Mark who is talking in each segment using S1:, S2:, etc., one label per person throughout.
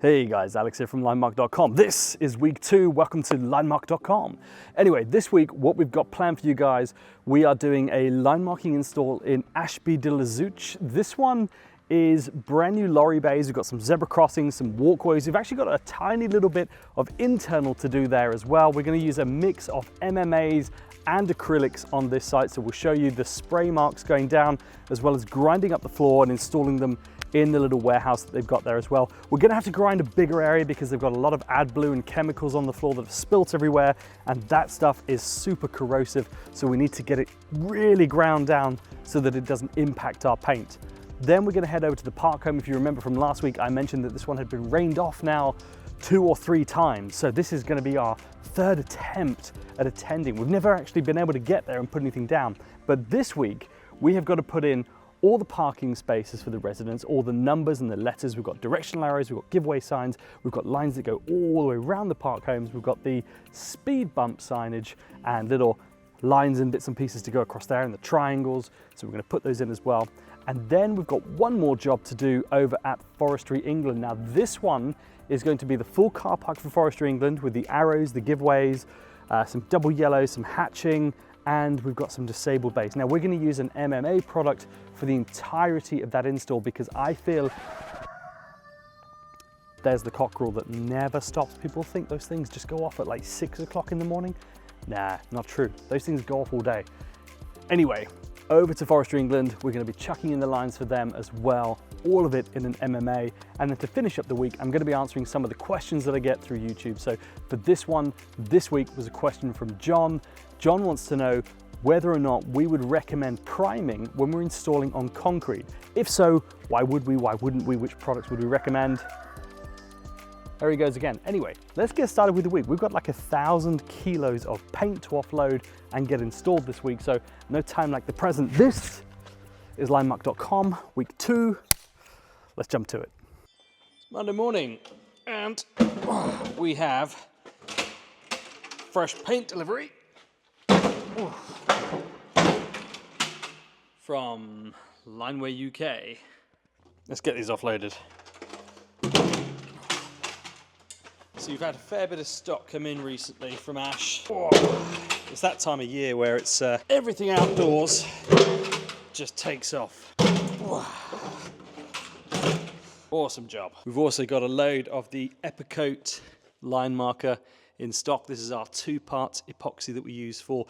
S1: Hey guys, Alex here from linemark.com. This is week 2. Welcome to linemark.com. Anyway, this week, what we've got planned for you guys, we are doing a line marking install in Ashby de la Zouch. This one is brand new lorry bays. We've got some zebra crossings, some walkways. We've actually got a tiny little bit of internal to do there as well. We're going to use a mix of MMAs and acrylics on this site. So we'll show you the spray marks going down, as well as grinding up the floor and installing them in the little warehouse that they've got there as well. We're gonna have to grind a bigger area because they've got a lot of AdBlue and chemicals on the floor that have spilt everywhere, and that stuff is super corrosive, so we need to get it really ground down so that it doesn't impact our paint. Then we're gonna head over to the park home. If you remember from last week, I mentioned that this one had been rained off now 2 or 3 times, so this is gonna be our 3rd attempt at attending. We've never actually been able to get there and put anything down, but this week we have got to put in all the parking spaces for the residents, all the numbers and the letters. We've got directional arrows, we've got giveaway signs, we've got lines that go all the way around the park homes, we've got the speed bump signage and little lines and bits and pieces to go across there and the triangles. So we're going to put those in as well. And then we've got one more job to do over at Forestry England. Now this one is going to be the full car park for Forestry England with the arrows, the giveaways, some double yellow, some hatching, and we've got some disabled bays. Now we're going to use an MMA product for the entirety of that install because I feel there's the cockerel that never stops. People think those things just go off at like 6 o'clock in the morning. Nah, not true. Those things go off all day. Anyway, over to Forestry England. We're going to be chucking in the lines for them as well, all of it in an MMA. And then to finish up the week, I'm going to be answering some of the questions that I get through YouTube. So for this one, this week was a question from John. John wants to know whether or not we would recommend priming when we're installing on concrete. If so, why would we? Why wouldn't we? Which products would we recommend? There he goes again. Anyway, let's get started with the week. We've got like 1,000 kilos of paint to offload and get installed this week, so no time like the present. This is linemark.com, week 2. Let's jump to it. It's Monday morning, and we have fresh paint delivery from Lineway UK. Let's get these offloaded. So you've had a fair bit of stock come in recently from Ash. It's that time of year where it's everything outdoors just takes off. Awesome job. We've also got a load of the Epicoat line marker in stock. This is our 2-part epoxy that we use for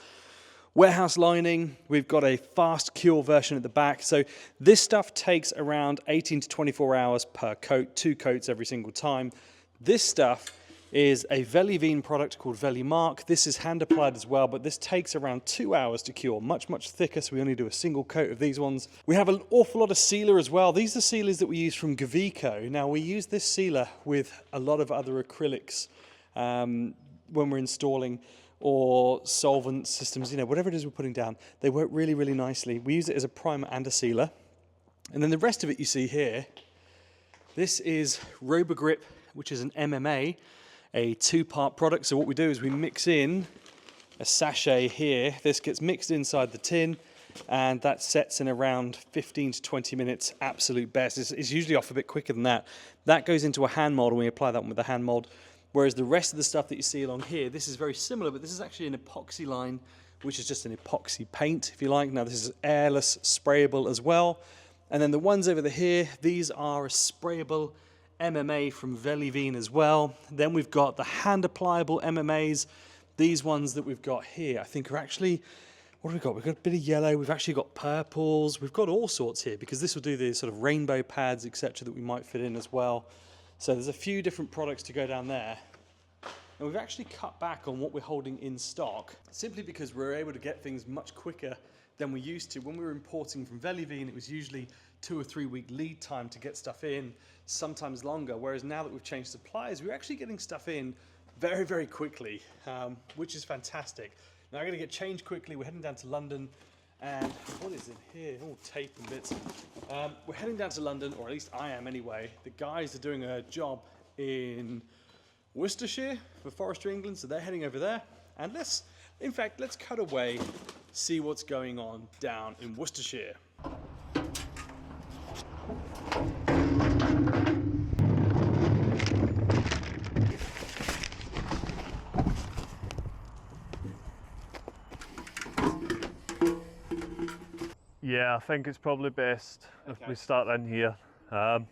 S1: warehouse lining. We've got a fast cure version at the back. So this stuff takes around 18 to 24 hours per coat, 2 coats every single time. This stuff is a Velivene product called Velimark. This is hand applied as well, but this takes around 2 hours to cure, much thicker, so we only do a single coat of these ones. We have an awful lot of sealer as well. These are sealers that we use from Gavico. Now we use this sealer with a lot of other acrylics when we're installing, or solvent systems, you know, whatever it is we're putting down. They work really, really nicely. We use it as a primer and a sealer. And then the rest of it you see here, this is Robogrip, which is an MMA, a 2-part product. So what we do is we mix in a sachet here. This gets mixed inside the tin, and that sets in around 15 to 20 minutes, absolute best. It's usually off a bit quicker than that. That goes into a hand mold, and we apply that one with a hand mold. Whereas the rest of the stuff that you see along here, this is very similar, but this is actually an epoxy line, which is just an epoxy paint, if you like. Now this is airless, sprayable as well. And then the ones over here, these are a sprayable MMA from Velivene as well. Then we've got the hand applicable MMAs. These ones that we've got here, I think are actually, what have we got? We've got a bit of yellow, we've actually got purples, we've got all sorts here because this will do the sort of rainbow pads, etc., that we might fit in as well. So there's a few different products to go down there. And we've actually cut back on what we're holding in stock simply because we're able to get things much quicker than we used to. When we were importing from Velivene, it was usually 2 or 3 week lead time to get stuff in, sometimes longer. Whereas now that we've changed suppliers, we're actually getting stuff in very, very quickly, which is fantastic. Now I'm going to get changed quickly. We're heading down to London. And what is in here? All tape and bits. We're heading down to London, or at least I am anyway. The guys are doing a job in Worcestershire for Forestry England, so they're heading over there. And let's cut away, see what's going on down in Worcestershire.
S2: Yeah, I think it's probably best if we start in here. Yeah.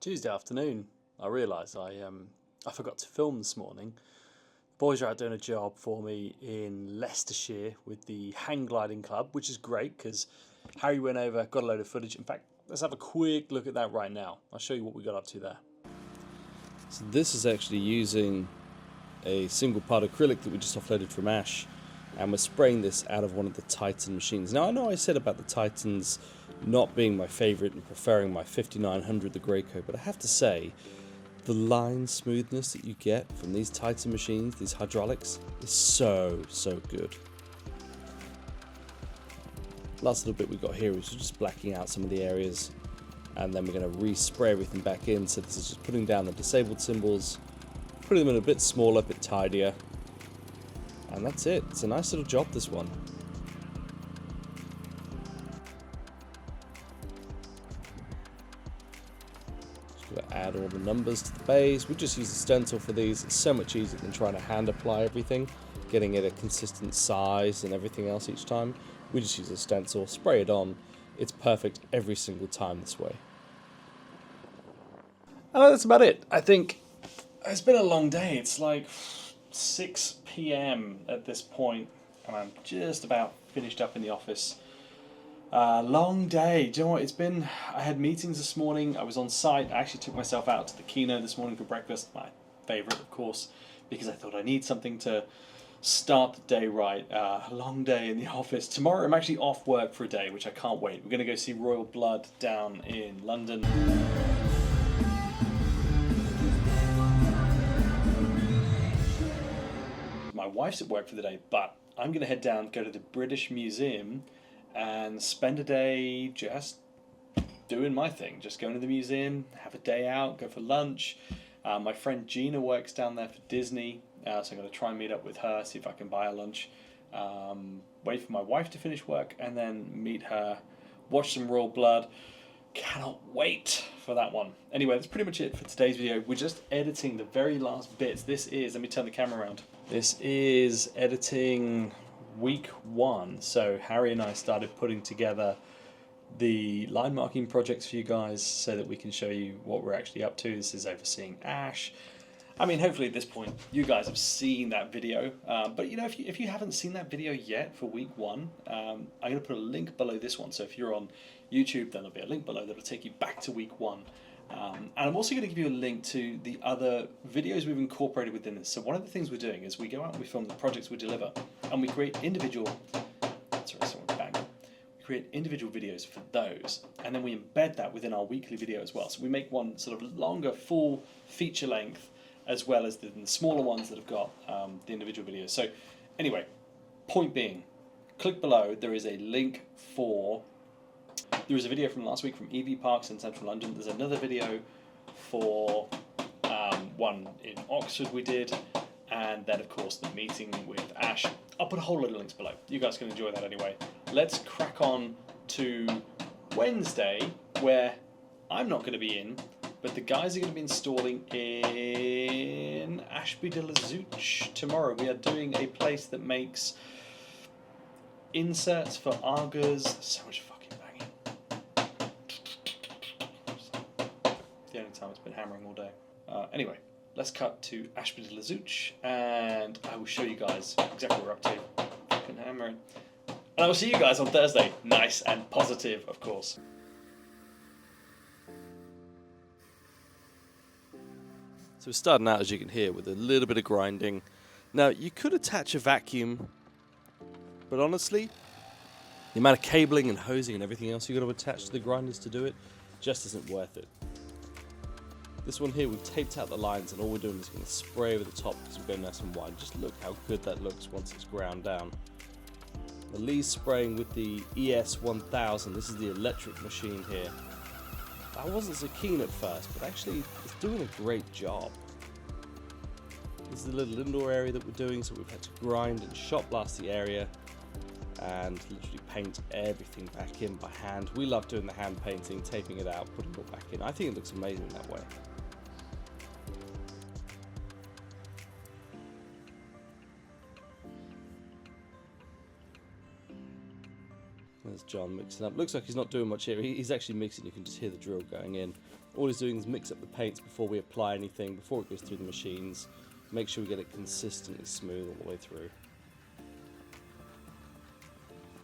S1: Tuesday afternoon, I realised I forgot to film this morning. The boys are out doing a job for me in Leicestershire with the hang gliding club, which is great because Harry went over, got a load of footage. In fact, let's have a quick look at that right now. I'll show you what we got up to there. So this is actually using a single part acrylic that we just offloaded from Ash, and we're spraying this out of one of the Titan machines. Now I know I said about the Titans not being my favourite and preferring my 5900, the Graco, but I have to say the line smoothness that you get from these Titan machines, these hydraulics, is so good. Last little bit we got here is just blacking out some of the areas, and then we're going to respray everything back in. So this is just putting down the disabled symbols, putting them in a bit smaller, a bit tidier, and that's it. It's a nice little job, this one. Just got to add all the numbers to the base. We just use a stencil for these. It's so much easier than trying to hand apply everything, getting it a consistent size and everything else each time. We just use a stencil, spray it on. It's perfect every single time this way. And that's about it. I think it's been a long day. It's like 6 p.m. at this point, and I'm just about finished up in the office. Long day. Do you know what? It's been. I had meetings this morning. I was on site. I actually took myself out to the Kino this morning for breakfast. My favourite, of course, because I thought I need something to start the day right. Long day in the office. Tomorrow I'm actually off work for a day, which I can't wait. We're going to go see Royal Blood down in London. My wife's at work for the day, but I'm going to head down, go to the British Museum and spend a day just doing my thing. Just going to the museum, have a day out, go for lunch. My friend Gina works down there for Disney, so I'm going to try and meet up with her, see if I can buy her lunch, wait for my wife to finish work, and then meet her, watch some Royal Blood. Cannot wait for that one. Anyway, that's pretty much it for today's video. We're just editing the very last bits. This is, let me turn the camera around. This is editing week 1. So Harry and I started putting together the line marking projects for you guys so that we can show you what we're actually up to. This is overseeing Ash. I mean, hopefully at this point you guys have seen that video, but you know, if you haven't seen that video yet for week 1, I'm going to put a link below this one. So if you're on YouTube, then there'll be a link below that'll take you back to week 1. And I'm also going to give you a link to the other videos we've incorporated within this. So one of the things we're doing is we go out and we film the projects we deliver, and we create individual. Sorry, someone banged. We create individual videos for those, and then we embed that within our weekly video as well. So we make one sort of longer, full feature length, as well as the smaller ones that have got the individual videos. So anyway, point being, click below. There is a link for. There was a video from last week from EV Parks in central London. There's another video for one in Oxford we did, and then of course the meeting with Ash. I'll put a whole load of links below. You guys can enjoy that anyway. Let's crack on to Wednesday, where I'm not going to be in, but the guys are going to be installing in Ashby de la Zouch tomorrow. We are doing a place that makes inserts for augers. So much fucking banging. The only time it's been hammering all day. Anyway, let's cut to Ashby de la Zouch, and I will show you guys exactly what we're up to. Fucking hammering. And I will see you guys on Thursday. Nice and positive, of course. So we're starting out, as you can hear, with a little bit of grinding. Now, you could attach a vacuum, but honestly, the amount of cabling and hosing and everything else you've got to attach to the grinders to do it just isn't worth it. This one here, we've taped out the lines, and all we're doing is going to spray over the top because we're going nice and wide. Just look how good that looks once it's ground down. The Lee's spraying with the ES1000. This is the electric machine here. I wasn't so keen at first, but actually it's doing a great job. This is the little indoor area that we're doing, so we've had to grind and shot blast the area and literally paint everything back in by hand. We love doing the hand painting, taping it out, putting it all back in. I think it looks amazing that way. There's John mixing up. Looks like he's not doing much here. He's actually mixing. You can just hear the drill going in. All he's doing is mix up the paints before we apply anything, before it goes through the machines. Make sure we get it consistently smooth all the way through.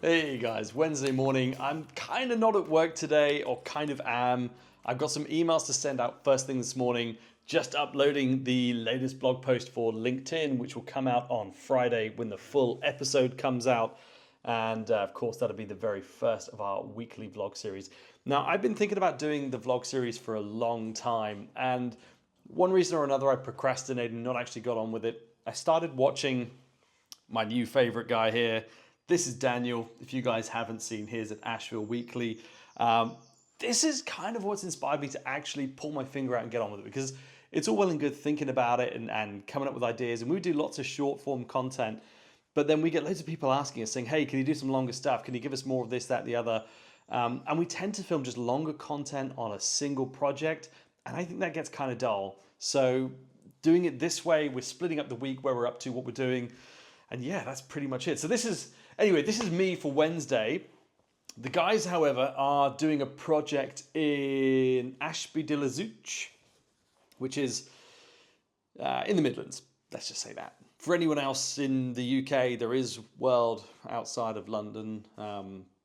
S1: Hey guys, Wednesday morning. I'm kind of not at work today, or kind of am. I've got some emails to send out first thing this morning. Just uploading the latest blog post for LinkedIn, which will come out on Friday when the full episode comes out. And of course, that'll be the very first of our weekly vlog series. Now, I've been thinking about doing the vlog series for a long time. And one reason or another, I procrastinated and not actually got on with it. I started watching my new favorite guy here. This is Daniel. If you guys haven't seen his at Ashby Weekly, this is kind of what's inspired me to actually pull my finger out and get on with it, because it's all well and good thinking about it and coming up with ideas. And we do lots of short form content, but then we get loads of people asking us saying, hey, can you do some longer stuff? Can you give us more of this, that, the other? And we tend to film just longer content on a single project. And I think that gets kind of dull. So doing it this way, we're splitting up the week where we're up to, what we're doing. And yeah, that's pretty much it. So this is me for Wednesday. The guys, however, are doing a project in Ashby de la Zouch, which is in the Midlands. Let's just say that. For anyone else in the UK, there is world outside of London.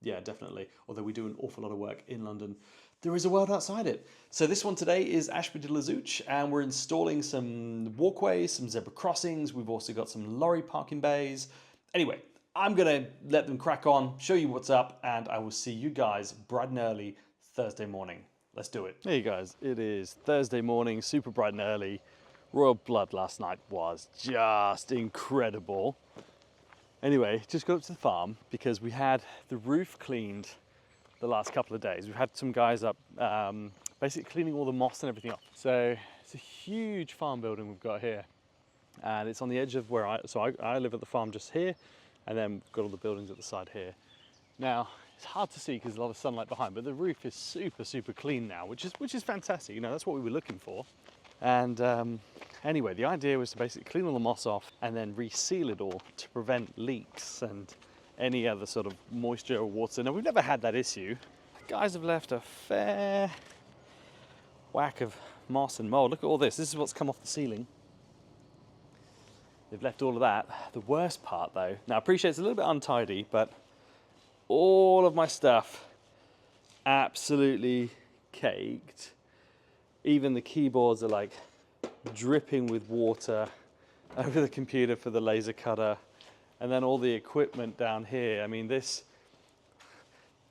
S1: Yeah, definitely. Although we do an awful lot of work in London, there is a world outside it. So this one today is Ashby de la Zouch, and we're installing some walkways, some zebra crossings. We've also got some lorry parking bays. Anyway, I'm going to let them crack on, show you what's up, and I will see you guys bright and early Thursday morning. Let's do it. Hey guys, it is Thursday morning, super bright and early. Royal Blood last night was just incredible. Anyway, just got up to the farm because we had the roof cleaned the last couple of days. We've had some guys up basically cleaning all the moss and everything up. So it's a huge farm building we've got here. And it's on the edge of where I live at the farm just here, and then we've got all the buildings at the side here. Now, it's hard to see because there's a lot of sunlight behind, but the roof is super, super clean now, which is fantastic. You know, that's what we were looking for. And anyway, the idea was to basically clean all the moss off and then reseal it all to prevent leaks and any other sort of moisture or water. Now, we've never had that issue. The guys have left a fair whack of moss and mold. Look at all this. This is what's come off the ceiling. They've left all of that. The worst part though, now I appreciate it's a little bit untidy, but all of my stuff absolutely caked. Even the keyboards are like dripping with water over the computer for the laser cutter. And then all the equipment down here. I mean, this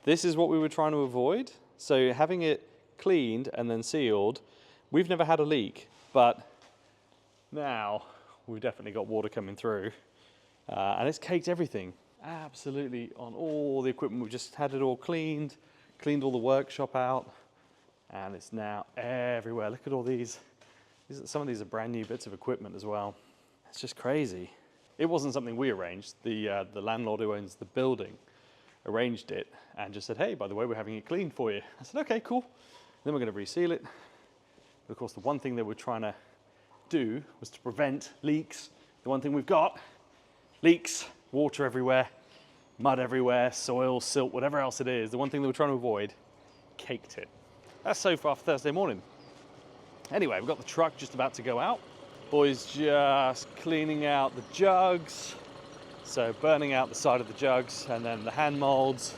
S1: is what we were trying to avoid. So having it cleaned and then sealed, we've never had a leak, but now we've definitely got water coming through. And it's caked everything, absolutely, on all the equipment. We've just had it all cleaned all the workshop out, and it's now everywhere. Look at all these. Some of these are brand new bits of equipment as well. It's just crazy. It wasn't something we arranged. The landlord who owns the building arranged it and just said, hey, by the way, we're having it cleaned for you. I said, okay, cool. Then we're going to reseal it. But of course, the one thing they were trying to do was to prevent leaks. The one thing we've got, leaks, water everywhere, mud everywhere, soil, silt, whatever else it is. The one thing they were trying to avoid, caked it. That's so far for Thursday morning. Anyway, we've got the truck just about to go out. Boys just cleaning out the jugs. So burning out the side of the jugs and then the hand molds.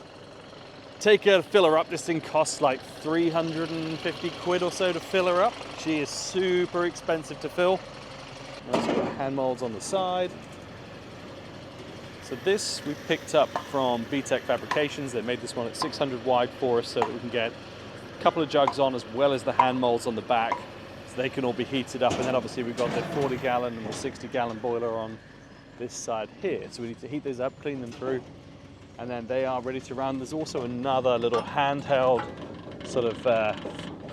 S1: Take a filler up. This thing costs like 350 quid or so to fill her up. She is super expensive to fill. Also got hand molds on the side. So this we picked up from BTEC Fabrications. They made this one at 600 wide for us so that we can get a couple of jugs on as well as the hand molds on the back. So they can all be heated up, and then obviously we've got the 40 gallon and the 60 gallon boiler on this side here. So we need to heat those up, clean them through, and then they are ready to run. There's also another little handheld sort of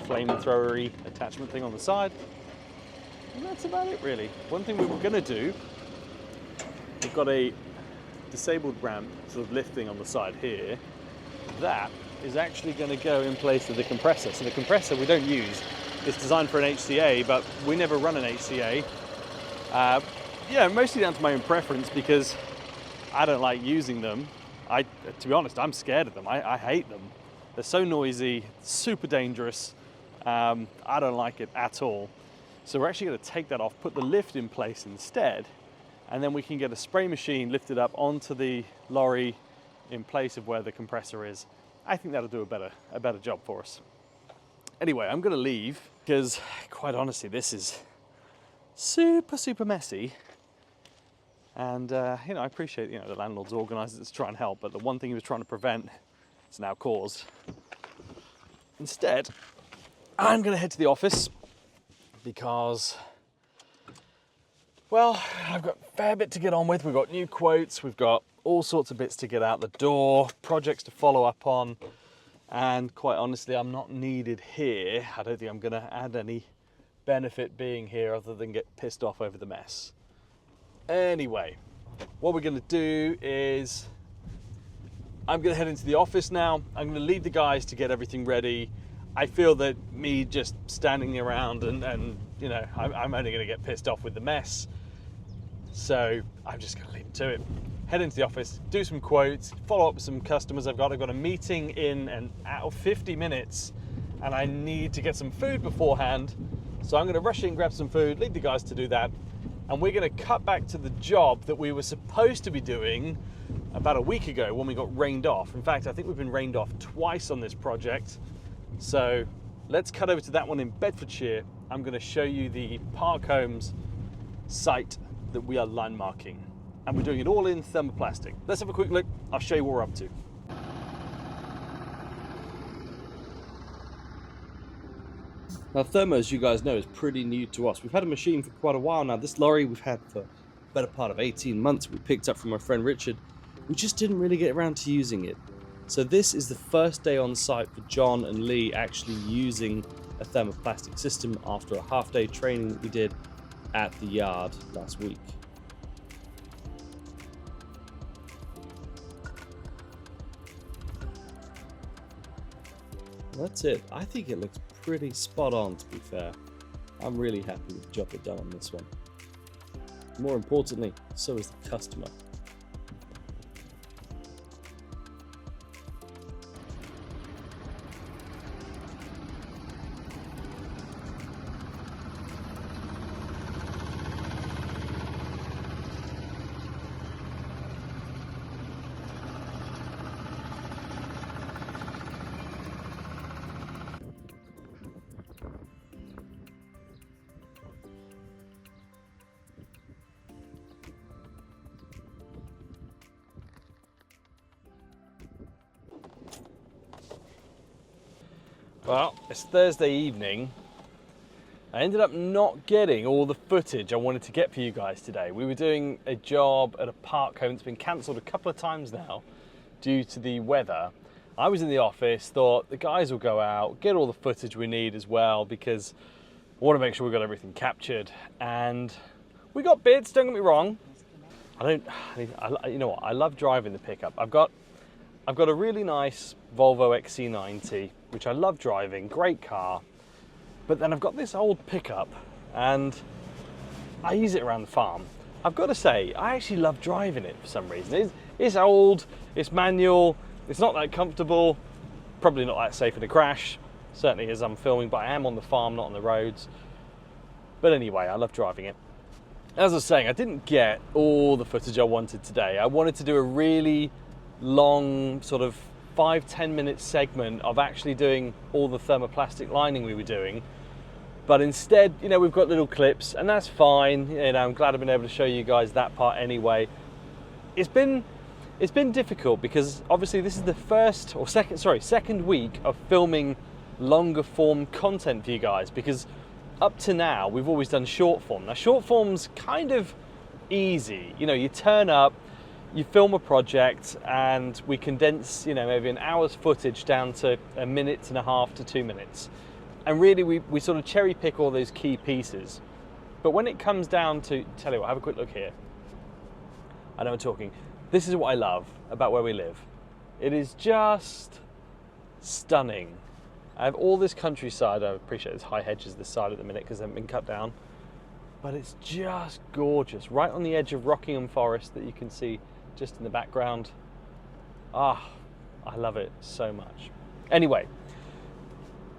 S1: flamethrower-y attachment thing on the side. And that's about it really. One thing we were gonna do, we've got a disabled ramp sort of lifting on the side here. That is actually gonna go in place of the compressor. So the compressor we don't use. It's designed for an HCA, but we never run an HCA. Yeah, mostly down to my own preference because I don't like using them. To be honest, I'm scared of them. I hate them. They're so noisy, super dangerous. I don't like it at all. So we're actually going to take that off, put the lift in place instead, and then we can get a spray machine lifted up onto the lorry in place of where the compressor is. I think that'll do a better job for us. Anyway, I'm going to leave because, quite honestly, this is super messy. And you know, I appreciate, you know, the landlord's organised it to try and help, but the one thing he was trying to prevent is now caused. Instead, I'm going to head to the office because, well, I've got a fair bit to get on with. We've got new quotes, we've got all sorts of bits to get out the door, projects to follow up on, and quite honestly, I'm not needed here. I don't think I'm going to add any benefit being here other than get pissed off over the mess. Anyway, what we're going to do is I'm going to head into the office now. I'm going to leave the guys to get everything ready. I feel that me just standing around and you know, I'm only going to get pissed off with the mess. So I'm just going to leave them to it. Head into the office, do some quotes, follow up with some customers I've got a meeting in and out of 50 minutes and I need to get some food beforehand. So I'm going to rush in, grab some food, leave the guys to do that. And we're going to cut back to the job that we were supposed to be doing about a week ago when we got rained off. In fact, I think we've been rained off twice on this project. So let's cut over to that one in Bedfordshire. I'm going to show you the Park Homes site that we are line marking. And we're doing it all in thermoplastic. Let's have a quick look. I'll show you what we're up to. Now, thermo, as you guys know, is pretty new to us. We've had a machine for quite a while now. This lorry we've had for the better part of 18 months. We picked up from my friend Richard. We just didn't really get around to using it. So this is the first day on site for John and Lee actually using a thermoplastic system after a half-day training that we did at the yard last week. That's it. I think it looks pretty spot on, to be fair. I'm really happy with the job they've done on this one. More importantly, so is the customer. Well, it's Thursday evening. I ended up not getting all the footage I wanted to get for you guys today. We were doing a job at a park home that's been cancelled a couple of times now due to the weather. I was in the office, thought the guys will go out, get all the footage we need as well because I want to make sure we've got everything captured. And we got bits, don't get me wrong. You know what, I love driving the pickup. I've got a really nice Volvo XC90, which I love driving, great car. But then I've got this old pickup and I use it around the farm. I've got to say, I actually love driving it for some reason. It's old, it's manual, it's not that comfortable, probably not that safe in a crash, certainly as I'm filming, but I am on the farm, not on the roads. But anyway, I love driving it. As I was saying, I didn't get all the footage I wanted today. I wanted to do a really long sort of 5-10 minute segment of actually doing all the thermoplastic lining we were doing, but instead, you know, we've got little clips and that's fine. You know, I'm glad I've been able to show you guys that part anyway. It's been difficult because obviously this is the second week of filming longer form content for you guys, because up to now we've always done short form. Now short form's kind of easy, you know, you turn up, you film a project and we condense, you know, maybe an hour's footage down to 1.5 minutes to 2 minutes. And really we sort of cherry pick all those key pieces. But when it comes down to, tell you what, have a quick look here. I know I'm talking. This is what I love about where we live. It is just stunning. I have all this countryside. I appreciate there's high hedges this side at the minute because they haven't been cut down. But it's just gorgeous, right on the edge of Rockingham Forest that you can see just in the background. I love it so much. Anyway,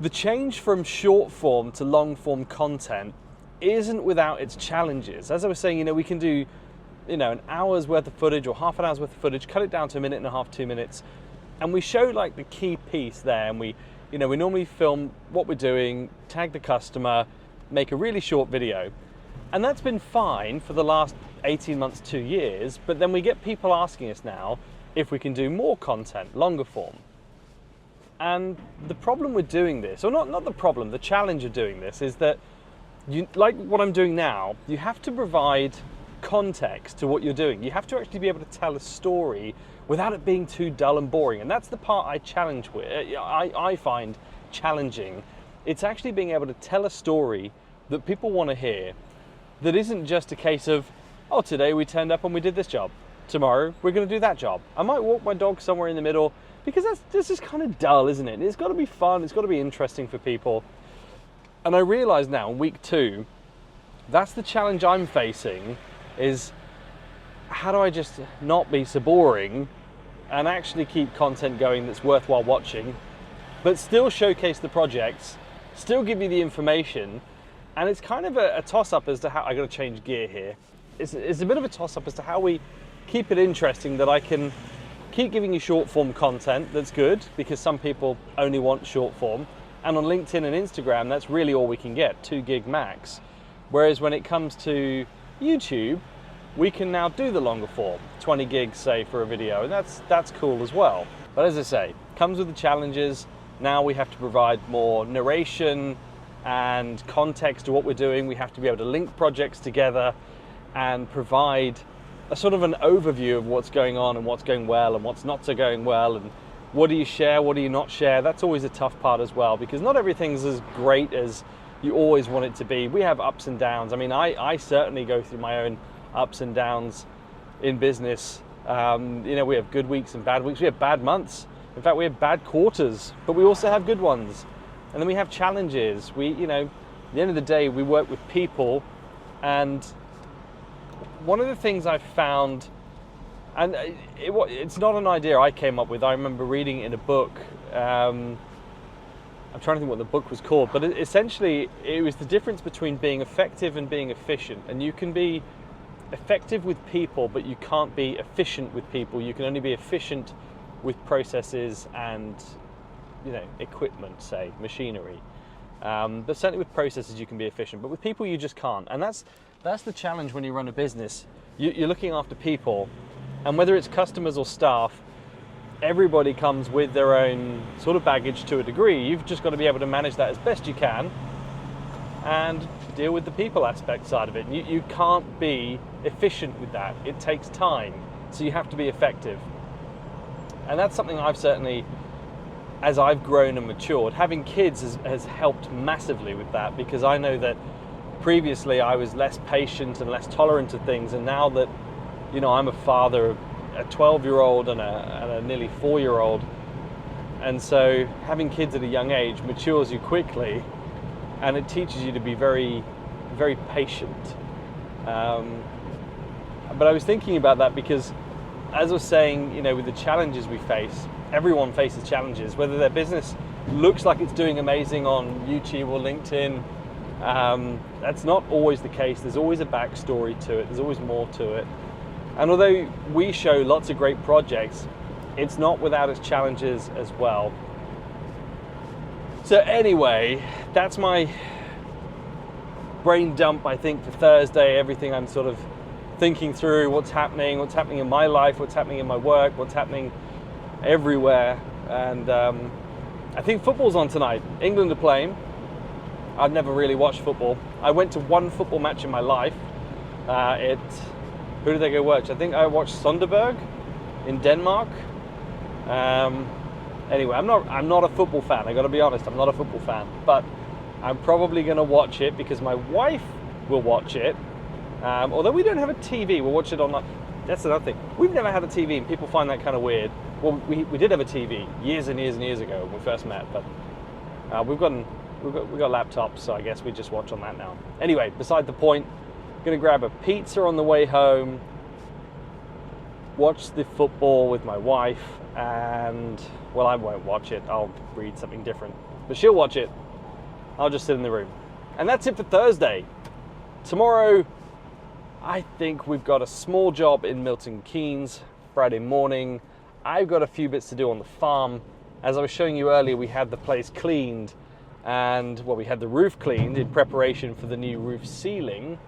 S1: the change from short form to long form content isn't without its challenges. As I was saying, we can do, an hour's worth of footage or half an hour's worth of footage, cut it down to a minute and a half, 2 minutes, and we show like the key piece there, and we normally film what we're doing, tag the customer, make a really short video. And that's been fine for the last 18 months, 2 years, but then we get people asking us now if we can do more content, longer form. And the problem with doing this, or not the problem, the challenge of doing this is that, like what I'm doing now, you have to provide context to what you're doing. You have to actually be able to tell a story without it being too dull and boring. And that's the part I find challenging. It's actually being able to tell a story that people want to hear, that isn't just a case of, oh, today we turned up and we did this job. Tomorrow we're going to do that job. I might walk my dog somewhere in the middle, because this is kind of dull, isn't it? And it's got to be fun, it's got to be interesting for people. And I realize now in week 2, that's the challenge I'm facing, is how do I just not be so boring and actually keep content going that's worthwhile watching, but still showcase the projects, still give you the information. And it's kind of a toss-up as to how, I got to change gear here. It's a bit of a toss-up as to how we keep it interesting, that I can keep giving you short form content that's good, because some people only want short form. And on LinkedIn and Instagram, that's really all we can get, 2 gig max. Whereas when it comes to YouTube, we can now do the longer form, 20 gigs say for a video, and that's cool as well. But as I say, comes with the challenges. Now we have to provide more narration and context to what we're doing. We have to be able to link projects together and provide a sort of an overview of what's going on and what's going well and what's not so going well, and what do you share, what do you not share. That's always a tough part as well, because not everything's as great as you always want it to be. We have ups and downs. I mean, I certainly go through my own ups and downs in business. We have good weeks and bad weeks. We have bad months. In fact, we have bad quarters, but we also have good ones. And then we have challenges. At the end of the day, we work with people, and one of the things I've found, and it's not an idea I came up with. I remember reading it in a book. I'm trying to think what the book was called, but essentially it was the difference between being effective and being efficient. And you can be effective with people, but you can't be efficient with people. You can only be efficient with processes and equipment, say machinery. But certainly with processes you can be efficient, but with people you just can't. And that's the challenge when you run a business. You're looking after people, and whether it's customers or staff, everybody comes with their own sort of baggage to a degree. You've just got to be able to manage that as best you can and deal with the people aspect side of it. You can't be efficient with that. It takes time, so you have to be effective. And that's something I've certainly, as I've grown and matured, having kids has helped massively with that, because I know that previously I was less patient and less tolerant of things, and now that I'm a father of a 12-year-old and a nearly 4-year-old, and so having kids at a young age matures you quickly, and it teaches you to be very, very patient. But I was thinking about that because, as I was saying, with the challenges we face, everyone faces challenges, whether their business looks like it's doing amazing on YouTube or LinkedIn. That's not always the case. There's always a backstory to it. There's always more to it. And although we show lots of great projects, it's not without its challenges as well. So anyway, that's my brain dump, I think, for Thursday. Everything I'm sort of thinking through, what's happening in my life, what's happening in my work, what's happening everywhere. And I think football's on tonight. England are playing. I've never really watched football. I went to one football match in my life. Who did I go watch? I think I watched Sonderberg in Denmark. Anyway, I'm not a football fan. I got to be honest, I'm not a football fan. But I'm probably going to watch it because my wife will watch it. Although we don't have a TV, we'll watch it on. That's another thing. We've never had a TV, and people find that kind of weird. Well, we did have a TV years and years and years ago when we first met, but we've got laptops, so I guess we just watch on that now. Anyway, beside the point, I'm gonna grab a pizza on the way home, watch the football with my wife, and, well, I won't watch it. I'll read something different. But she'll watch it. I'll just sit in the room. And that's it for Thursday. Tomorrow, I think we've got a small job in Milton Keynes. Friday morning, I've got a few bits to do on the farm. As I was showing you earlier, we had the place cleaned, and, well, we had the roof cleaned in preparation for the new roof ceiling,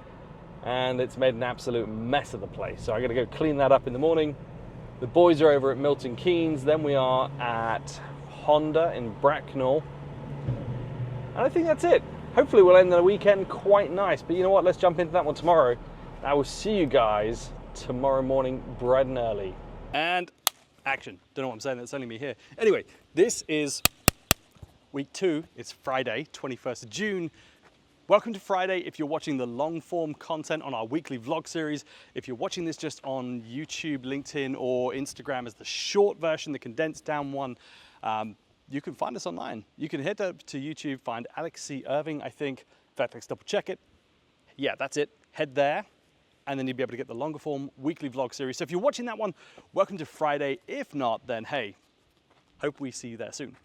S1: and it's made an absolute mess of the place. So I gotta go clean that up in the morning. The boys are over at Milton Keynes, then we are at Honda in Bracknell. And I think that's it. Hopefully we'll end the weekend quite nice, but you know what, let's jump into that one tomorrow. I will see you guys tomorrow morning, bright and early. And action. Don't know what I'm saying, that's only me here. Anyway, this is week 2. It's Friday, 21st of June. Welcome to Friday if you're watching the long form content on our weekly vlog series. If you're watching this just on YouTube, LinkedIn, or Instagram as the short version, the condensed down one, you can find us online. You can head up to YouTube, find Alex C. Irving, I think. In fact, let's double check it. Yeah, that's it. Head there, and then you'll be able to get the longer form weekly vlog series. So if you're watching that one, welcome to Friday. If not, then hey, hope we see you there soon.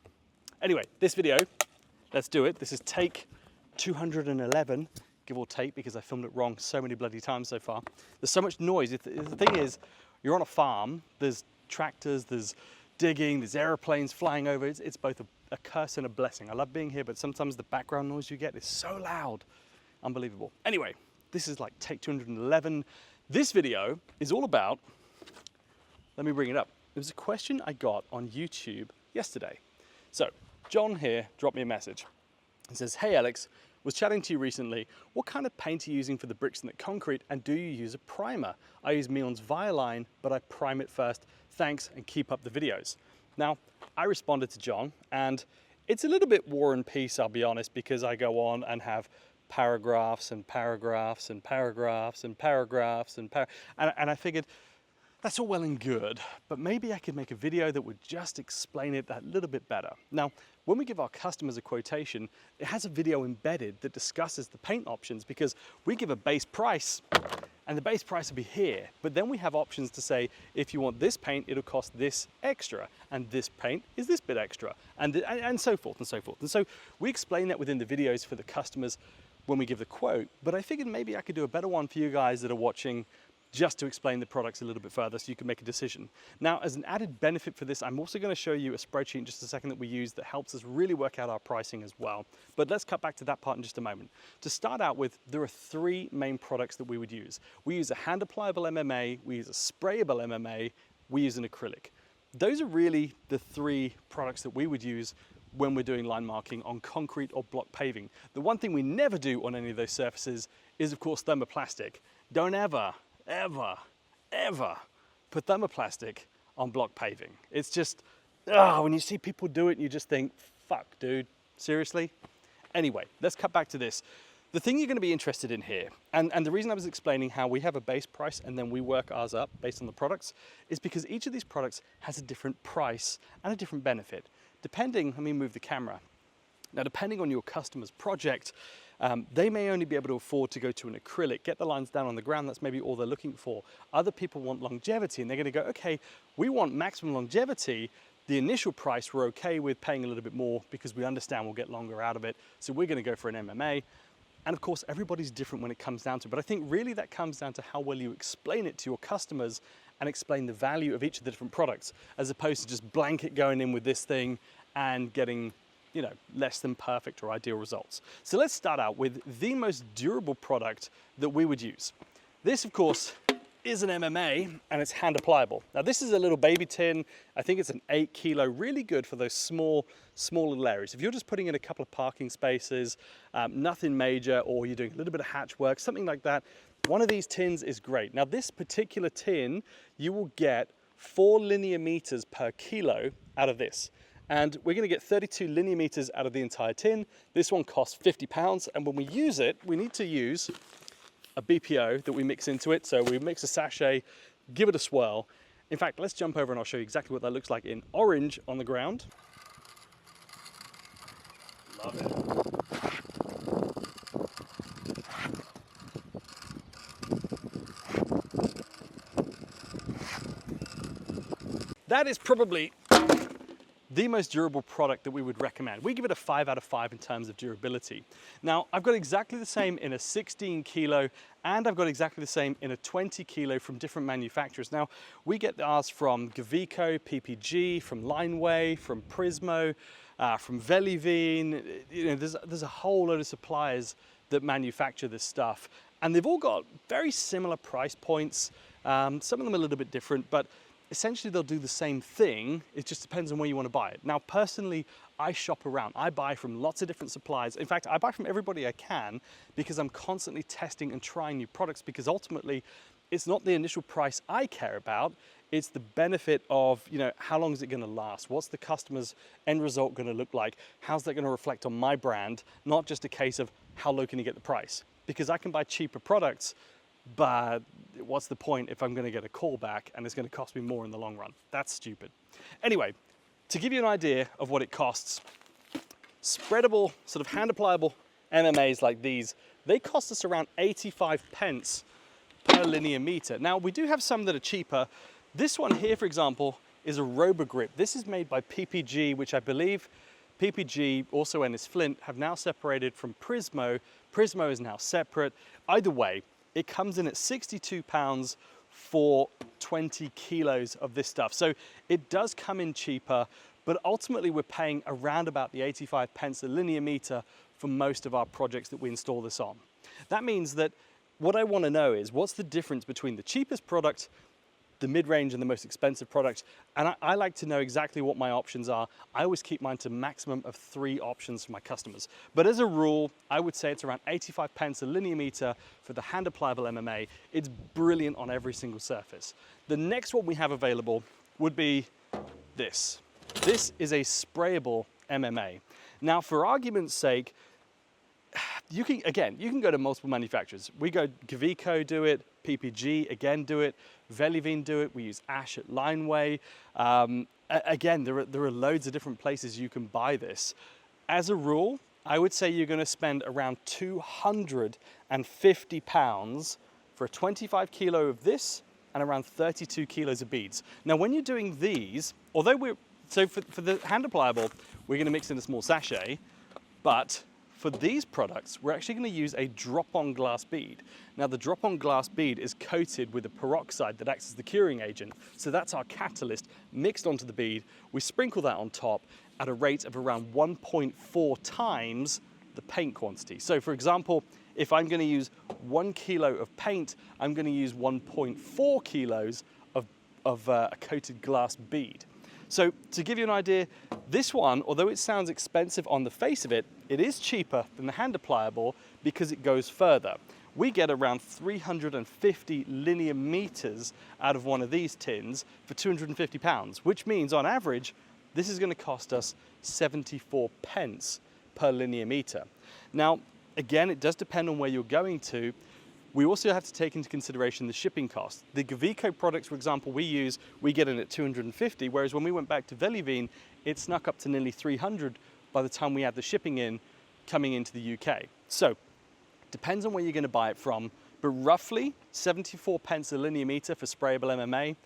S1: Anyway, this video, let's do it. This is take 211, give or take, because I filmed it wrong so many bloody times so far. There's so much noise. The thing is, you're on a farm, there's tractors, there's digging, there's airplanes flying over. It's both a curse and a blessing. I love being here, but sometimes the background noise you get is so loud. Unbelievable. Anyway, this is like take 211. This video is all about, let me bring it up. It was a question I got on YouTube yesterday. So John here dropped me a message. He says, hey Alex, was chatting to you recently. What kind of paint are you using for the bricks and the concrete, and do you use a primer? I use Mion's Violine, but I prime it first. Thanks, and keep up the videos. Now, I responded to John, and it's a little bit War and Peace, I'll be honest, because I go on and have paragraphs and paragraphs and paragraphs and paragraphs and I figured, that's all well and good, but maybe I could make a video that would just explain it that little bit better. Now, when we give our customers a quotation, it has a video embedded that discusses the paint options, because we give a base price, and the base price will be here. But then we have options to say, if you want this paint, it'll cost this extra, and this paint is this bit extra, and so forth and so forth. And so we explain that within the videos for the customers when we give the quote, but I figured maybe I could do a better one for you guys that are watching, just to explain the products a little bit further so you can make a decision. Now, as an added benefit for this, I'm also going to show you a spreadsheet in just a second that we use that helps us really work out our pricing as well. But let's cut back to that part in just a moment. To start out with, there are 3 main products that we would use. We use a hand applicable MMA, we use a sprayable MMA, we use an acrylic. Those are really the 3 products that we would use when we're doing line marking on concrete or block paving. The one thing we never do on any of those surfaces is, of course, thermoplastic. Don't ever put thermoplastic on block paving. It's just, when you see people do it, you just think, fuck, dude, seriously? Anyway, let's cut back to this. The thing you're going to be interested in here, and the reason I was explaining how we have a base price and then we work ours up based on the products, is because each of these products has a different price and a different benefit. Depending, let me move the camera. Now, depending on your customer's project, they may only be able to afford to go to an acrylic, get the lines down on the ground, that's maybe all they're looking for. Other people want longevity, and they're going to go, okay, we want maximum longevity. The initial price we're okay with paying a little bit more because we understand we'll get longer out of it, so we're going to go for an MMA. And of course, everybody's different when it comes down to it, but I think really that comes down to how well you explain it to your customers and explain the value of each of the different products, as opposed to just blanket going in with this thing and getting, you know, less than perfect or ideal results. So let's start out with the most durable product that we would use. This, of course, is an MMA, and it's hand applicable. Now, this is a little baby tin. I think it's an 8 kilo, really good for those small little areas. If you're just putting in a couple of parking spaces, nothing major, or you're doing a little bit of hatch work, something like that, one of these tins is great. Now, this particular tin, you will get 4 linear meters per kilo out of this. And we're gonna get 32 linear meters out of the entire tin. This one costs £50, and when we use it, we need to use a BPO that we mix into it. So we mix a sachet, give it a swirl. In fact, let's jump over and I'll show you exactly what that looks like in orange on the ground. Love it. that is probably the most durable product that we would recommend. We give it a 5 out of 5 in terms of durability. Now, I've got exactly the same in a 16 kilo, and I've got exactly the same in a 20 kilo from different manufacturers. Now, we get ours from Gavico, PPG, from Lineway, from Prismo, from Velivine. You know, there's a whole load of suppliers that manufacture this stuff, and they've all got very similar price points. Some of them are a little bit different, but essentially they'll do the same thing. It just depends on where you want to buy it. Now, personally, I shop around. I buy from lots of different suppliers. In fact, I buy from everybody I can because I'm constantly testing and trying new products, because ultimately it's not the initial price I care about. It's the benefit of, you know, how long is it going to last? What's the customer's end result going to look like? How's that going to reflect on my brand? Not just a case of how low can you get the price? Because I can buy cheaper products, but what's the point if I'm going to get a call back and it's going to cost me more in the long run? That's stupid. Anyway, to give you an idea of what it costs, spreadable, sort of hand applicable MMAs like these, they cost us around 85 pence per linear meter. Now, we do have some that are cheaper. This one here, for example, is a RoboGrip. This is made by PPG, which I believe PPG, also Ennis Flint, have now separated from Prismo. Prismo is now separate. Either way, it comes in at £62 for 20 kilos of this stuff. So it does come in cheaper, but ultimately we're paying around about the 85 pence a linear meter for most of our projects that we install this on. That means that what I want to know is, what's the difference between the cheapest product, the mid-range, and the most expensive product? And I like to know exactly what my options are. I always keep mine to a maximum of 3 options for my customers. But as a rule, I would say it's around 85 pence a linear meter for the hand applicable MMA. It's brilliant on every single surface. The next one we have available would be this. This is a sprayable MMA. Now, for argument's sake, you can go to multiple manufacturers. We go, Gavico do it, PPG again do it, Velivine do it. We use Ash at Lineway. Again, there are loads of different places you can buy this. As a rule, I would say you're going to spend around £250 for a 25 kilo of this and around 32 kilos of beads. Now, when you're doing these, although for the hand applicable, we're going to mix in a small sachet, but for these products, we're actually going to use a drop-on glass bead. Now, the drop-on glass bead is coated with a peroxide that acts as the curing agent. So that's our catalyst mixed onto the bead. We sprinkle that on top at a rate of around 1.4 times the paint quantity. So for example, if I'm going to use 1 kilo of paint, I'm going to use 1.4 kilos of a coated glass bead. So to give you an idea, this one, although it sounds expensive on the face of it, it is cheaper than the hand applicable because it goes further. We get around 350 linear meters out of one of these tins for £250, which means on average, this is going to cost us 74 pence per linear meter. Now, again, it does depend on where you're going to. We also have to take into consideration the shipping cost. The Gavico products, for example, we get in at 250, whereas when we went back to Velivine, it snuck up to nearly 300 by the time we had the shipping in, coming into the UK. So, depends on where you're going to buy it from, but roughly 74 pence a linear meter for sprayable MMA,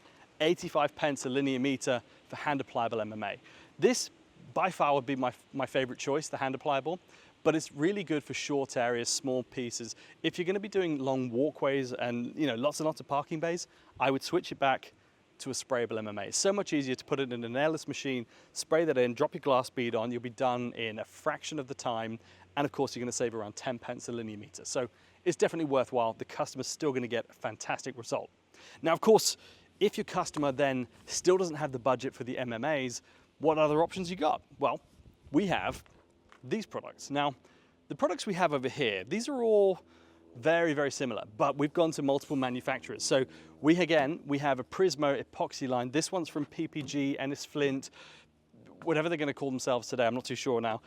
S1: 85 pence a linear meter for hand applicable MMA. This, by far, would be my favorite choice, the hand applicable. But it's really good for short areas, small pieces. If you're going to be doing long walkways and lots and lots of parking bays, I would switch it back to a sprayable MMA. It's so much easier to put it in an airless machine, spray that in, drop your glass bead on, you'll be done in a fraction of the time, and of course you're going to save around 10 pence a linear meter. So it's definitely worthwhile. The customer's still going to get a fantastic result. Now, of course, if your customer then still doesn't have the budget for the MMAs, what other options you got? Well, we have these products. Now, the products we have over here, these are all very, very similar, but we've gone to multiple manufacturers. So we have a Prismo epoxy line. This one's from PPG, Ennis Flint, whatever they're going to call themselves today, I'm not too sure now.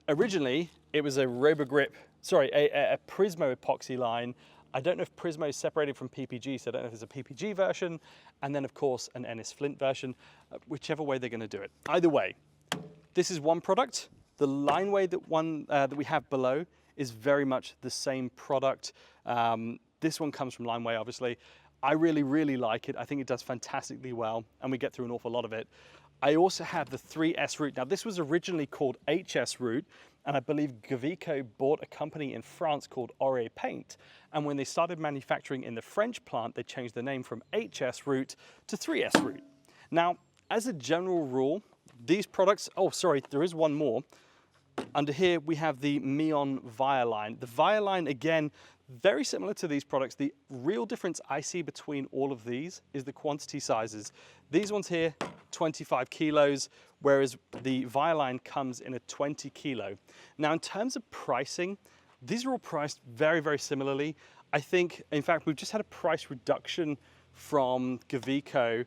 S1: Originally, it was a Prismo epoxy line. I don't know if Prismo is separated from PPG, so I don't know if there's a PPG version, and then of course an Ennis Flint version, whichever way they're going to do it. Either way, this is one product. The Lineway that we have below is very much the same product. This one comes from Lineway, obviously. I really, really like it. I think it does fantastically well, and we get through an awful lot of it. I also have the 3S route. Now, this was originally called HS route, and I believe Gavico bought a company in France called Ore Paint. And when they started manufacturing in the French plant, they changed the name from HS route to 3S route. Now, as a general rule, these products, oh, sorry, there is one more. Under here, we have the Meon Via line. The Via line, again, very similar to these products. The real difference I see between all of these is the quantity sizes. These ones here, 25 kilos, whereas the Via line comes in a 20 kilo. Now, in terms of pricing, these are all priced very, very similarly. I think, in fact, we've just had a price reduction from Gavico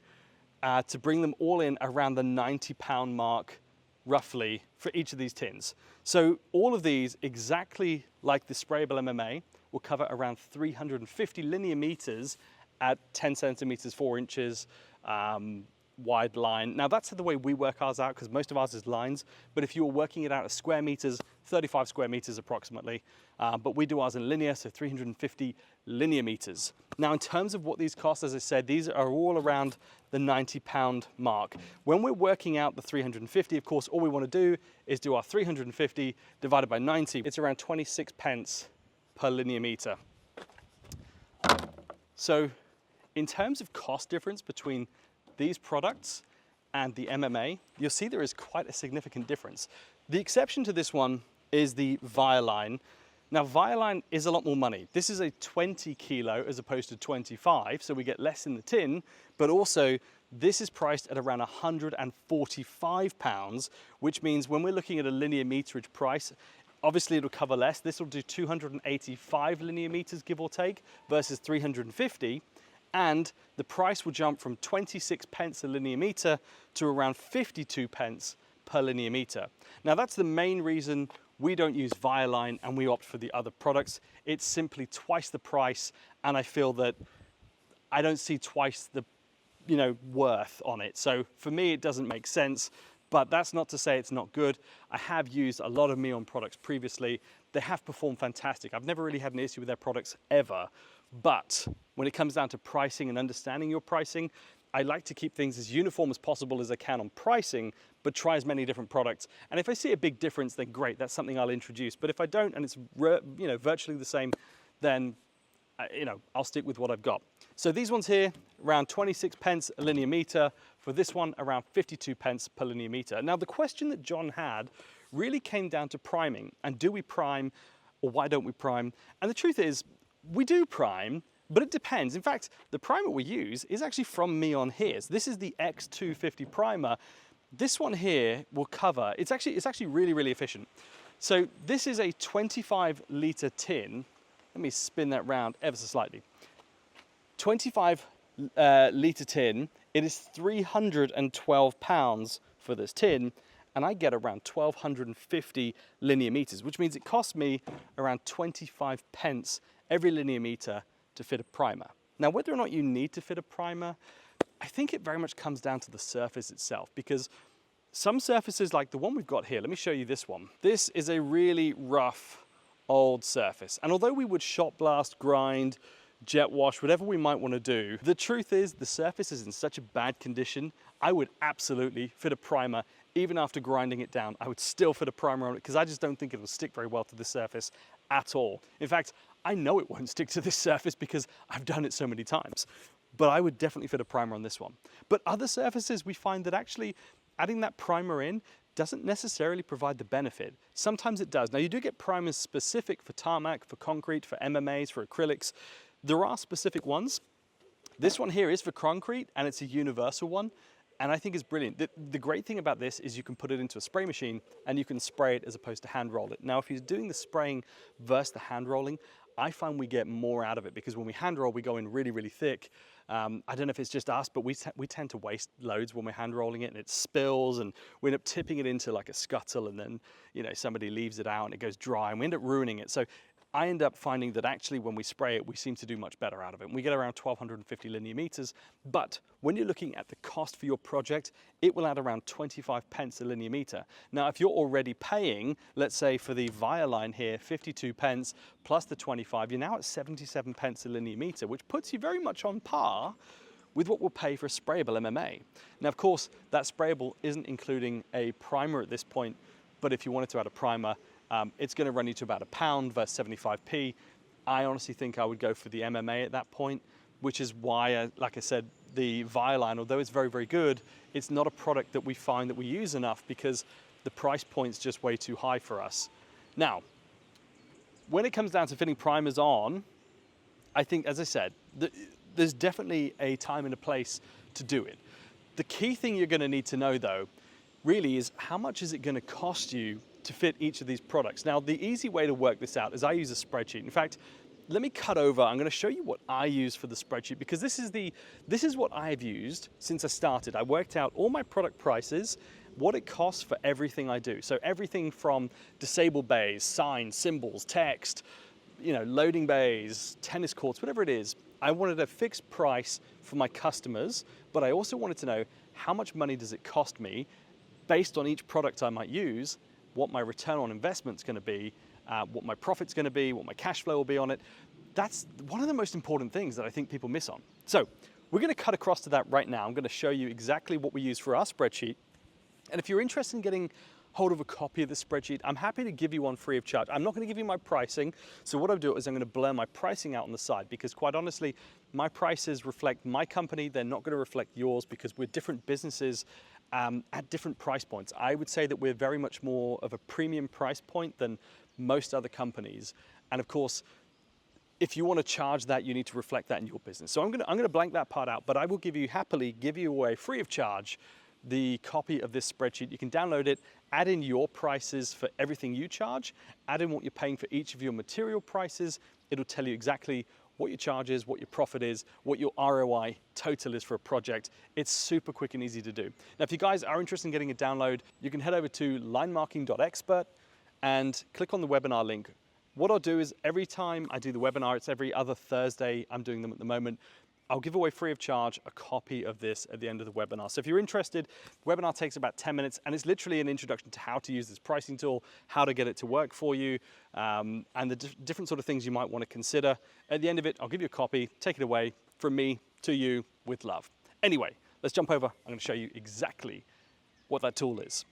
S1: to bring them all in around the £90 mark, roughly, for each of these tins. So all of these, exactly like the sprayable MMA, will cover around 350 linear meters at 10 centimeters, 4 inches wide line. Now that's the way we work ours out, because most of ours is lines, but if you were working it out as square meters, 35 square meters approximately, but we do ours in linear, so 350 linear meters. Now in terms of what these cost, as I said, these are all around the £90 mark. When we're working out the 350, of course, all we want to do is do our 350 divided by 90. It's around 26 pence per linear meter. So in terms of cost difference between these products and the MMA, you'll see there is quite a significant difference. The exception to this one is the Via line. Now, Via line is a lot more money. This is a 20 kilo as opposed to 25, so we get less in the tin, but also this is priced at around £145, which means when we're looking at a linear meterage price, obviously it'll cover less. This will do 285 linear meters, give or take, versus 350. And the price will jump from 26 pence a linear meter to around 52 pence per linear meter. Now that's the main reason we don't use Via line and we opt for the other products. It's simply twice the price, and I feel that I don't see twice the worth on it. So for me, it doesn't make sense, but that's not to say it's not good. I have used a lot of Meon products previously. They have performed fantastic. I've never really had an issue with their products ever. But when it comes down to pricing and understanding your pricing, I like to keep things as uniform as possible as I can on pricing, but try as many different products. And if I see a big difference, then great, that's something I'll introduce. But if I don't, and it's virtually the same, then I'll stick with what I've got. So these ones here, around 26 pence a linear meter. For this one, around 52 pence per linear meter. Now the question that John had really came down to priming. And do we prime, or why don't we prime? And the truth is, we do prime, but it depends. In fact, the primer we use is actually from Meon here. So this is the X250 primer. This one here will cover, it's actually really, really efficient. So this is a 25 litre tin. Let me spin that round ever so slightly. 25 litre tin, it is 312 pounds for this tin, and I get around 1,250 linear meters, which means it costs me around 25 pence every linear meter to fit a primer. Now, whether or not you need to fit a primer, I think it very much comes down to the surface itself, because some surfaces like the one we've got here, let me show you this one. This is a really rough, old surface. And although we would shot blast, grind, jet wash, whatever we might want to do, the truth is the surface is in such a bad condition, I would absolutely fit a primer. Even after grinding it down, I would still fit a primer on it, because I just don't think it will stick very well to the surface at all. In fact, I know it won't stick to this surface because I've done it so many times, but I would definitely fit a primer on this one. But other surfaces, we find that actually adding that primer in doesn't necessarily provide the benefit. Sometimes it does. Now, you do get primers specific for tarmac, for concrete, for MMAs, for acrylics. There are specific ones. This one here is for concrete, and it's a universal one, and I think it's brilliant. The great thing about this is you can put it into a spray machine and you can spray it as opposed to hand roll it. Now, if you're doing the spraying versus the hand rolling, I find we get more out of it, because when we hand roll, we go in really, really thick. I don't know if it's just us, but we tend to waste loads when we're hand rolling it, and it spills, and we end up tipping it into like a scuttle, and then somebody leaves it out and it goes dry, and we end up ruining it. So I end up finding that actually when we spray it, we seem to do much better out of it. We get around 1,250 linear meters, but when you're looking at the cost for your project, it will add around 25 pence a linear meter. Now, if you're already paying, let's say for the via line here, 52 pence plus the 25, you're now at 77 pence a linear meter, which puts you very much on par with what we'll pay for a sprayable MMA. Now, of course, that sprayable isn't including a primer at this point, but if you wanted to add a primer, it's going to run you to about £1 versus 75p. I honestly think I would go for the MMA at that point, which is why, like I said, the Vialine, although it's very, very good, it's not a product that we find that we use enough because the price point's just way too high for us. Now, when it comes down to fitting primers on, I think, as I said, there's definitely a time and a place to do it. The key thing you're going to need to know, though, really is how much is it going to cost you to fit each of these products. Now, the easy way to work this out is I use a spreadsheet. In fact, let me cut over. I'm going to show you what I use for the spreadsheet because this is what I've used since I started. I worked out all my product prices, what it costs for everything I do. So everything from disable bays, signs, symbols, text, loading bays, tennis courts, whatever it is. I wanted a fixed price for my customers, but I also wanted to know how much money does it cost me based on each product I might use, what my return on investment's going to be, what my profit's going to be, what my cash flow will be on it. That's one of the most important things that I think people miss on. So we're going to cut across to that right now. I'm going to show you exactly what we use for our spreadsheet. And if you're interested in getting hold of a copy of the spreadsheet, I'm happy to give you one free of charge. I'm not going to give you my pricing. So what I'll do is I'm going to blur my pricing out on the side because quite honestly, my prices reflect my company. They're not going to reflect yours because we're different businesses at different price points. I would say that we're very much more of a premium price point than most other companies. And of course, if you want to charge that, you need to reflect that in your business. So I'm going to blank that part out, but I will happily give you away free of charge the copy of this spreadsheet. You can download it, add in your prices for everything you charge, add in what you're paying for each of your material prices. It'll tell you exactly what your charge is, what your profit is, what your ROI total is for a project. It's super quick and easy to do. Now, if you guys are interested in getting a download, you can head over to linemarking.expert and click on the webinar link. What I'll do is every time I do the webinar, it's every other Thursday, I'm doing them at the moment, I'll give away free of charge a copy of this at the end of the webinar. So if you're interested, the webinar takes about 10 minutes and it's literally an introduction to how to use this pricing tool, how to get it to work for you, and the different sort of things you might want to consider. At the end of it, I'll give you a copy, take it away from me to you with love. Anyway, let's jump over. I'm going to show you exactly what that tool is.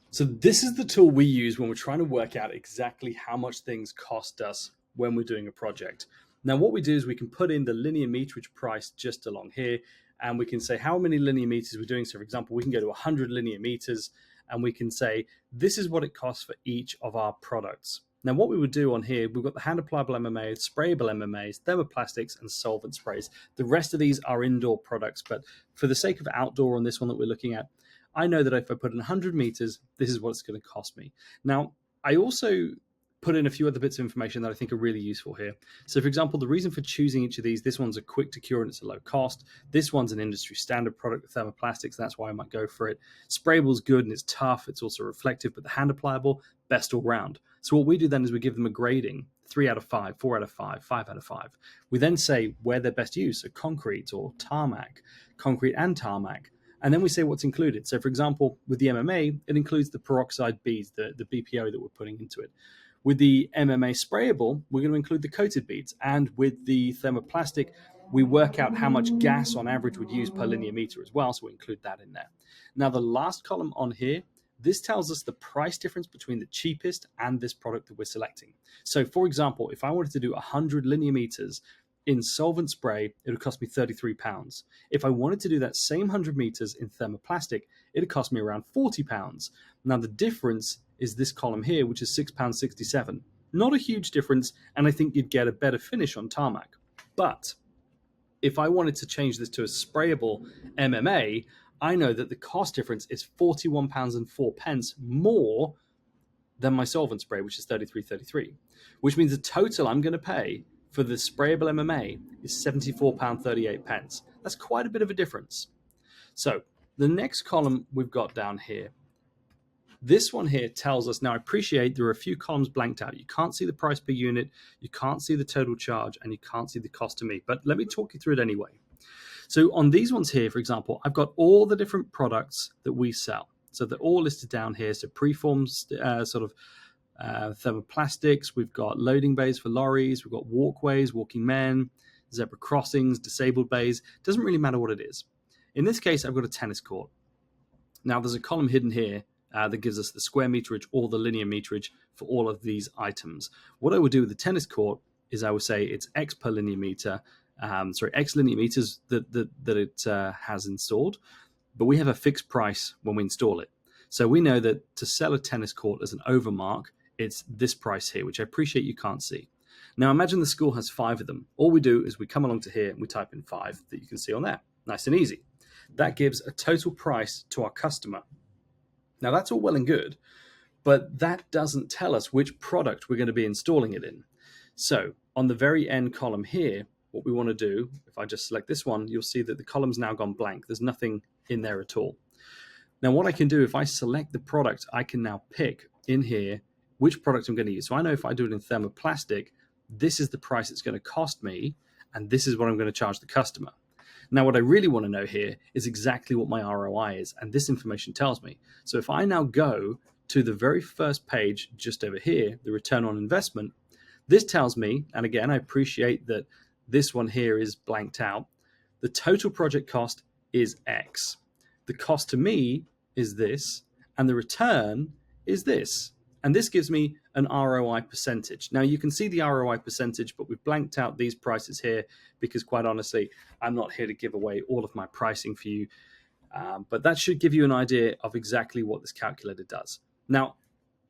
S1: So this is the tool we use when we're trying to work out exactly how much things cost us when we're doing a project. Now, what we do is we can put in the linear meterage price just along here, and we can say how many linear meters we're doing. So, for example, we can go to 100 linear meters, and we can say this is what it costs for each of our products. Now, what we would do on here, we've got the hand applicable MMA, sprayable MMAs, thermoplastics, and solvent sprays. The rest of these are indoor products, but for the sake of outdoor on this one that we're looking at, I know that if I put in 100 meters, this is what it's going to cost me. Now, I also put in a few other bits of information that I think are really useful here. So for example, the reason for choosing each of these, this one's a quick to cure and it's a low cost. This one's an industry standard product with thermoplastics. That's why I might go for it. Sprayable's good and it's tough. It's also reflective, but the hand applicable, best all round. So what we do then is we give them a grading, 3 out of 5, 4 out of 5, 5 out of 5. We then say where they're best used, so concrete or tarmac, concrete and tarmac. And then we say what's included. So for example, with the MMA, it includes the peroxide beads, the BPO that we're putting into it. With the MMA sprayable, we're going to include the coated beads. And with the thermoplastic, we work out how much gas on average we'd use per linear meter as well. So we include that in there. Now, the last column on here, this tells us the price difference between the cheapest and this product that we're selecting. So for example, if I wanted to do 100 linear meters in solvent spray, it would cost me £33. If I wanted to do that same 100 meters in thermoplastic, it would cost me around £40. Now, the difference is this column here, which is £6.67. Not a huge difference, and I think you'd get a better finish on tarmac. But if I wanted to change this to a sprayable MMA, I know that the cost difference is £41.04 more than my solvent spray, which is £33.33, which means the total I'm going to pay for the sprayable MMA is £74.38. That's quite a bit of a difference. So the next column we've got down here This one here tells us, now I appreciate there are a few columns blanked out. You can't see the price per unit, you can't see the total charge, and you can't see the cost to me. But let me talk you through it anyway. So on these ones here, for example, I've got all the different products that we sell. So they're all listed down here. So preforms, thermoplastics. We've got loading bays for lorries. We've got walkways, walking men, zebra crossings, disabled bays. Doesn't really matter what it is. In this case, I've got a tennis court. Now there's a column hidden here that gives us the square meterage or the linear meterage for all of these items. What I would do with the tennis court is I would say it's X per linear meter. X linear meters that it has installed, but we have a fixed price when we install it. So we know that to sell a tennis court as an overmark, it's this price here, which I appreciate you can't see. Now imagine the school has 5 of them. All we do is we come along to here and we type in 5 that you can see on there. Nice and easy. That gives a total price to our customer. Now that's all well and good, but that doesn't tell us which product we're going to be installing it in. So on the very end column here, what we want to do, if I just select this one, you'll see that the column's now gone blank. There's nothing in there at all. Now what I can do, if I select the product, I can now pick in here which product I'm going to use. So I know if I do it in thermoplastic, this is the price it's going to cost me, and this is what I'm going to charge the customer. Now what I really want to know here is exactly what my ROI is, and this information tells me. So if I now go to the very first page just over here, the return on investment, this tells me, and again, I appreciate that this one here is blanked out. The total project cost is X. The cost to me is this, and the return is this. And this gives me an ROI percentage. Now you can see the ROI percentage, but we've blanked out these prices here because quite honestly, I'm not here to give away all of my pricing for you. But that should give you an idea of exactly what this calculator does. Now,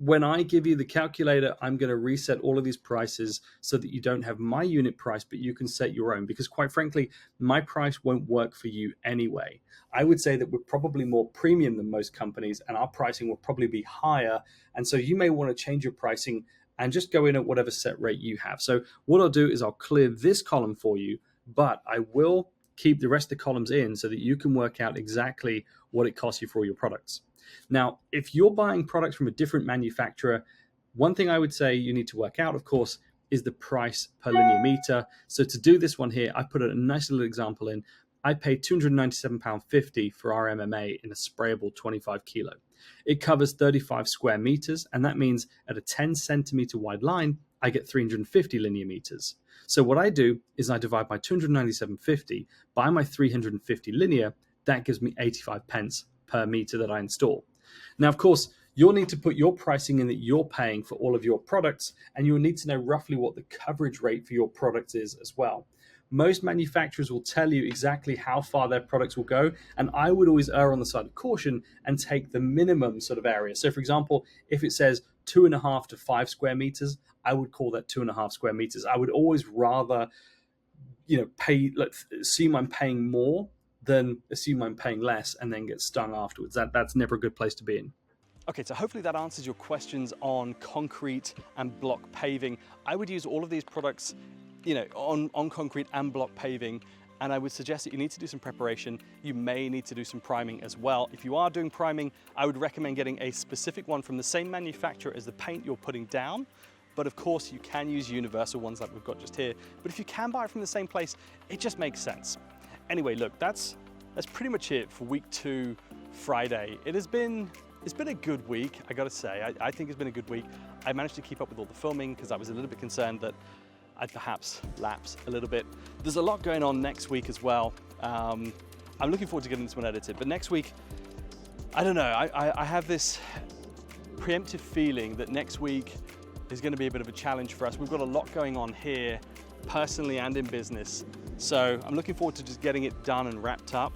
S1: when I give you the calculator, I'm going to reset all of these prices so that you don't have my unit price, but you can set your own, because quite frankly, my price won't work for you anyway. I would say that we're probably more premium than most companies, and our pricing will probably be higher. And so you may want to change your pricing and just go in at whatever set rate you have. So what I'll do is I'll clear this column for you, but I will keep the rest of the columns in so that you can work out exactly what it costs you for all your products. Now, if you're buying products from a different manufacturer, one thing I would say you need to work out, of course, is the price per linear meter. So to do this one here, I put a nice little example in. I paid £297.50 for our MMA in a sprayable 25 kilo. It covers 35 square meters, and that means at a 10 centimeter wide line, I get 350 linear meters. So what I do is I divide my 297.50 by my 350 linear. That gives me 85 pence per meter that I install. Now, of course, you'll need to put your pricing in that you're paying for all of your products, and you'll need to know roughly what the coverage rate for your product is as well. Most manufacturers will tell you exactly how far their products will go, and I would always err on the side of caution and take the minimum sort of area. So for example, if it says 2.5 to 5 square meters, I would call that 2.5 square meters. I would always rather, assume I'm paying more than assume I'm paying less and then get stung afterwards. That's never a good place to be in. Okay, so hopefully that answers your questions on concrete and block paving. I would use all of these products, on concrete and block paving, and I would suggest that you need to do some preparation. You may need to do some priming as well. If you are doing priming, I would recommend getting a specific one from the same manufacturer as the paint you're putting down. But of course, you can use universal ones like we've got just here. But if you can buy it from the same place, it just makes sense. Anyway, look, that's pretty much it for week 2, Friday. It's been a good week, I gotta say. I think it's been a good week. I managed to keep up with all the filming because I was a little bit concerned that I'd perhaps lapse a little bit. There's a lot going on next week as well. I'm looking forward to getting this one edited, but next week, I don't know, I have this preemptive feeling that next week is gonna be a bit of a challenge for us. We've got a lot going on here, personally and in business. So I'm looking forward to just getting it done and wrapped up.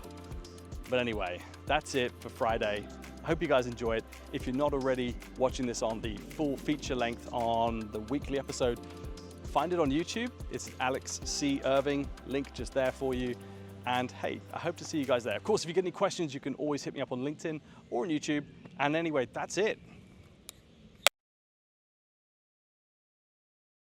S1: But anyway, that's it for Friday. I hope you guys enjoy it. If you're not already watching this on the full feature length on the weekly episode, find it on YouTube. It's Alex C. Irving, link just there for you. And hey, I hope to see you guys there. Of course, if you get any questions, you can always hit me up on LinkedIn or on YouTube. And anyway, that's it.